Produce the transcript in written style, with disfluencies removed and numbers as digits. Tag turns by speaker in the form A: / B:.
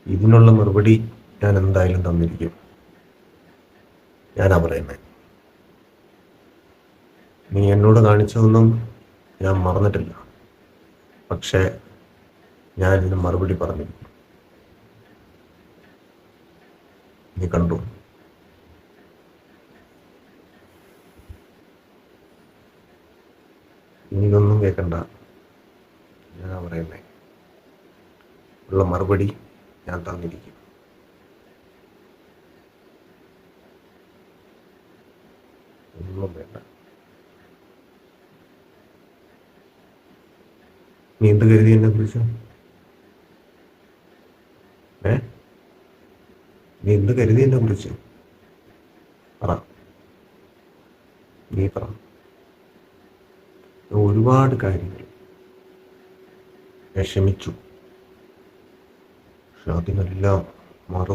A: ഇതിനുള്ള മറുപടി ഞാൻ എന്തായാലും തന്നിരിക്കും. ഞാനാ പറയുന്നത്. നീ എന്നോട് കാണിച്ചതൊന്നും ഞാൻ മറന്നിട്ടില്ല. പക്ഷേ ഞാൻ ഇതിന് മറുപടി പറഞ്ഞിരിക്കും. നീ കണ്ടു. ഇനി ഇതൊന്നും കേൾക്കണ്ട. ഞാനാ പറയുന്നത്. ഉള്ള മറുപടി ഞാൻ തന്നിരിക്കും. ഒന്നും വേണ്ട. നീ എന്ത് കരുതി എന്നെ കുറിച്ച്? നീ എന്ത് കരുതി എന്നെ കുറിച്ച്? പറ. നീ പറ. ഒരുപാട് കാര്യങ്ങൾ വിഷമിച്ചു. പക്ഷെ അതിനെല്ലാം മറുപടി